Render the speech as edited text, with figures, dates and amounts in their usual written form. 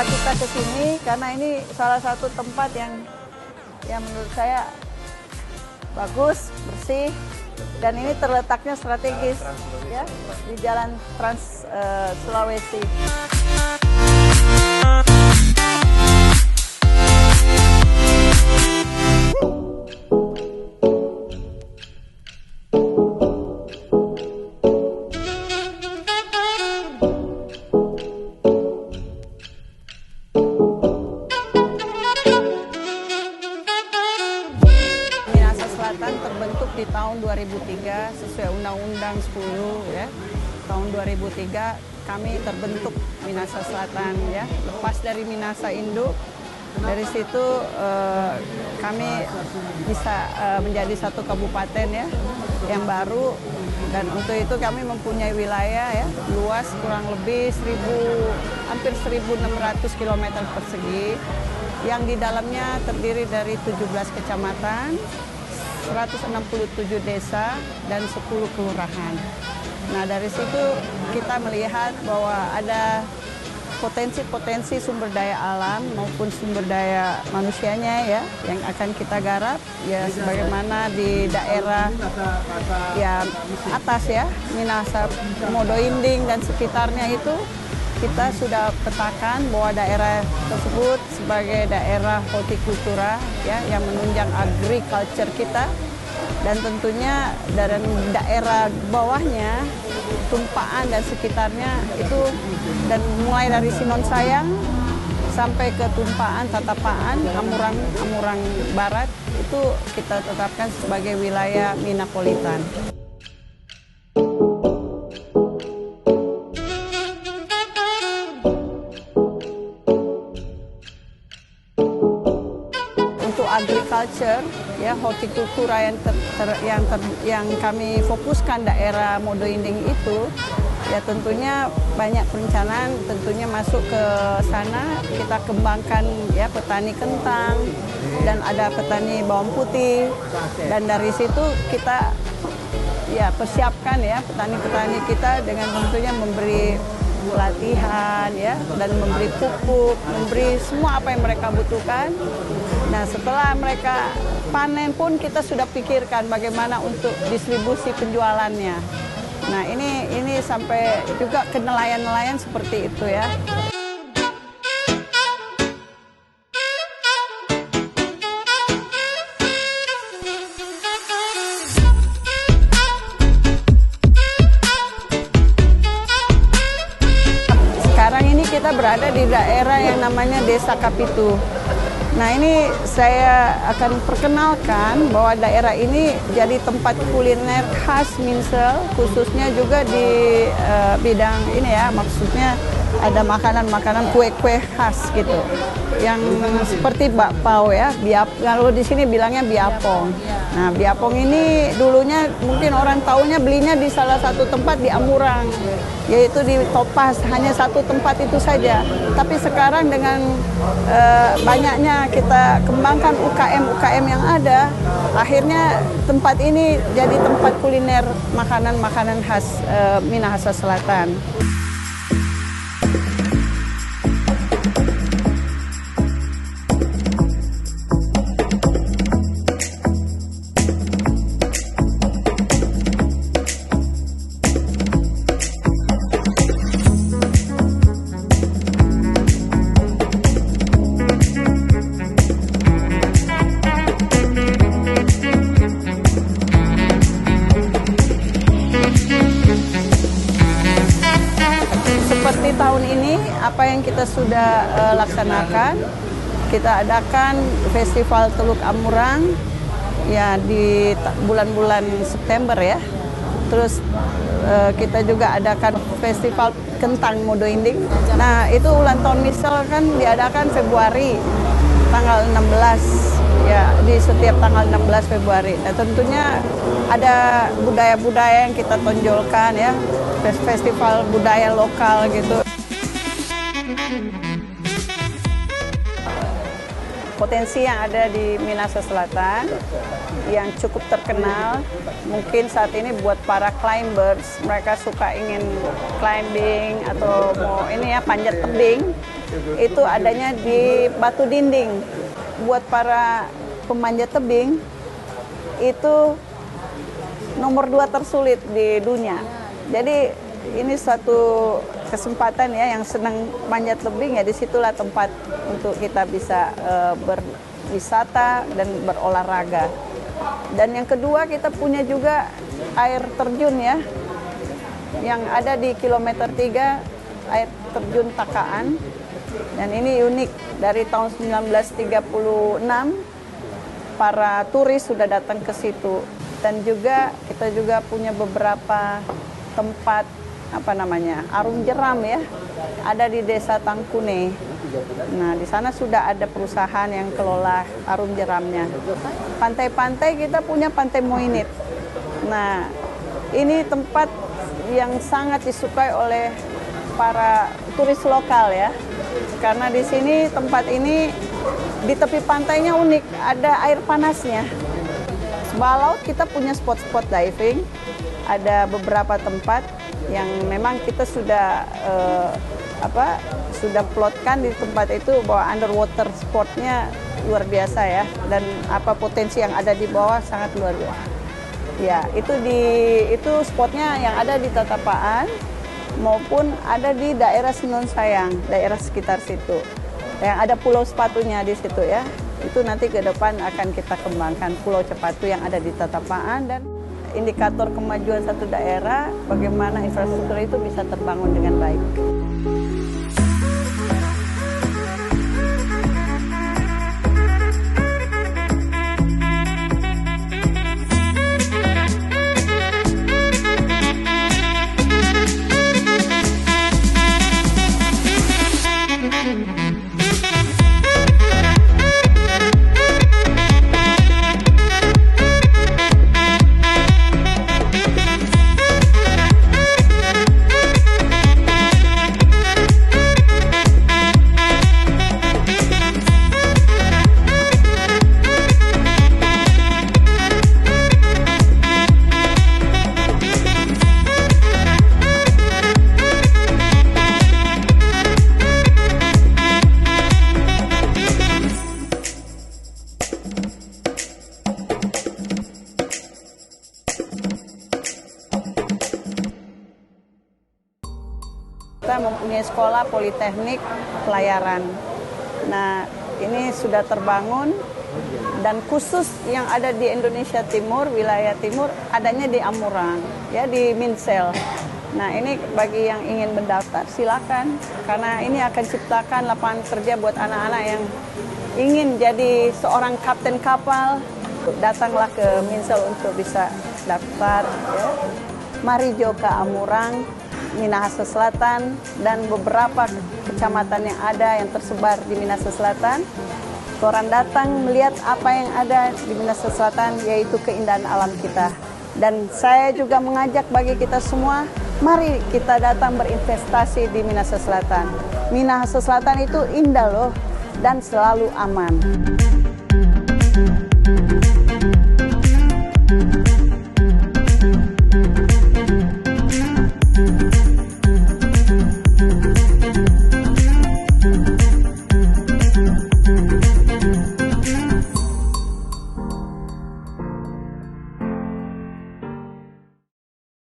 Kenapa kita ke sini? Karena ini salah satu tempat yang menurut saya bagus, bersih, dan ini terletaknya strategis ya di Jalan Trans Sulawesi. Terbentuk di tahun 2003 sesuai Undang-Undang 10 ya. Tahun 2003 kami terbentuk Minahasa Selatan ya. Lepas dari Minahasa Induk, dari situ kami bisa menjadi satu kabupaten ya yang baru, dan untuk itu kami mempunyai wilayah ya luas kurang lebih hampir 1.600 km persegi yang di dalamnya terdiri dari 17 kecamatan, 167 desa, dan 10 kelurahan. Nah, dari situ kita melihat bahwa ada potensi-potensi sumber daya alam maupun sumber daya manusianya ya yang akan kita garap ya, sebagaimana di daerah ya atas ya, Minahasa, Modo Inding dan sekitarnya itu kita sudah petakan bahwa daerah tersebut sebagai daerah hortikultura ya yang menunjang agriculture kita, dan tentunya dari daerah bawahnya Tumpaan dan sekitarnya itu, dan mulai dari Sinon Sayang sampai ke Tumpaan, Tatapaan, Amurang Barat itu kita tetapkan sebagai wilayah Minapolitan. Agriculture ya, hortikultura yang kami fokuskan daerah Modo Inding itu ya, tentunya banyak perencanaan tentunya masuk ke sana. Kita kembangkan ya petani kentang dan ada petani bawang putih, dan dari situ kita ya persiapkan ya petani-petani kita dengan tentunya memberi pelatihan ya, dan memberi pupuk, memberi semua apa yang mereka butuhkan. Nah, setelah mereka panen pun kita sudah pikirkan bagaimana untuk distribusi penjualannya. Nah, ini sampai juga ke nelayan-nelayan seperti itu ya. Sekarang ini kita berada di daerah yang namanya Desa Kapitu. Nah, ini saya akan perkenalkan bahwa daerah ini jadi tempat kuliner khas Minsel, khususnya juga di bidang ini ya, maksudnya ada makanan-makanan kue-kue khas gitu, yang seperti bakpao ya, kalau di sini bilangnya biapong. Nah, biapong ini dulunya mungkin orang taunya belinya di salah satu tempat di Amurang, yaitu di Topas, hanya satu tempat itu saja. Tapi sekarang dengan banyaknya kita kembangkan UKM yang ada, akhirnya tempat ini jadi tempat kuliner makanan-makanan khas Minahasa Selatan. Seperti tahun ini, apa yang kita sudah laksanakan, kita adakan Festival Teluk Amurang ya di bulan-bulan September ya. Terus kita juga adakan Festival Kentang Modo Inding. Nah, itu ulang tahun Minsel kan diadakan Februari tanggal 16 ya, di setiap tanggal 16 Februari. Nah, tentunya ada budaya-budaya yang kita tonjolkan ya, festival budaya lokal gitu. potensi yang ada di Minahasa Selatan yang cukup terkenal. Mungkin saat ini buat para climbers, mereka suka ingin climbing atau mau ini ya panjat tebing, itu adanya di Batu Dinding. Buat para pemanjat tebing, itu nomor 2 tersulit di dunia. Jadi ini suatu kesempatan ya, yang senang manjat tebing ya disitulah tempat untuk kita bisa berwisata dan berolahraga. Dan yang kedua, kita punya juga air terjun ya, yang ada di kilometer 3, air terjun Takaan. Dan ini unik, dari tahun 1936 para turis sudah datang ke situ. Dan juga kita juga punya beberapa tempat arum jeram ya, ada di Desa Tangkune. Nah, di sana sudah ada perusahaan yang kelola arum jeramnya. Pantai-pantai, kita punya Pantai Moinit. Nah, ini tempat yang sangat disukai oleh para turis lokal ya, karena di sini tempat ini di tepi pantainya unik, ada air panasnya. Bawah laut kita punya spot-spot diving, ada beberapa tempat yang memang kita sudah sudah plotkan di tempat itu bahwa underwater sportnya luar biasa ya, dan potensi yang ada di bawah sangat luar biasa. Ya, itu spotnya yang ada di Tatapaan maupun ada di daerah Senun Sayang, daerah sekitar situ. Yang ada Pulau Sepatunya di situ ya. Itu nanti ke depan akan kita kembangkan Pulau Cepatu yang ada di Tatapaan, dan indikator kemajuan satu daerah, bagaimana infrastruktur itu bisa terbangun dengan baik. Kita mempunyai sekolah politeknik pelayaran. Nah, ini sudah terbangun, dan khusus yang ada di Indonesia Timur, wilayah timur, adanya di Amurang, ya di Minsel. Nah, ini bagi yang ingin mendaftar silakan, karena ini akan ciptakan lapangan kerja buat anak-anak yang ingin jadi seorang kapten kapal. Datanglah ke Minsel untuk bisa daftar. Ya. Mari Joka Amurang, Minahasa Selatan, dan beberapa kecamatan yang ada yang tersebar di Minahasa Selatan. Orang datang melihat apa yang ada di Minahasa Selatan, yaitu keindahan alam kita. Dan saya juga mengajak bagi kita semua, mari kita datang berinvestasi di Minahasa Selatan. Minahasa Selatan itu indah loh, dan selalu aman.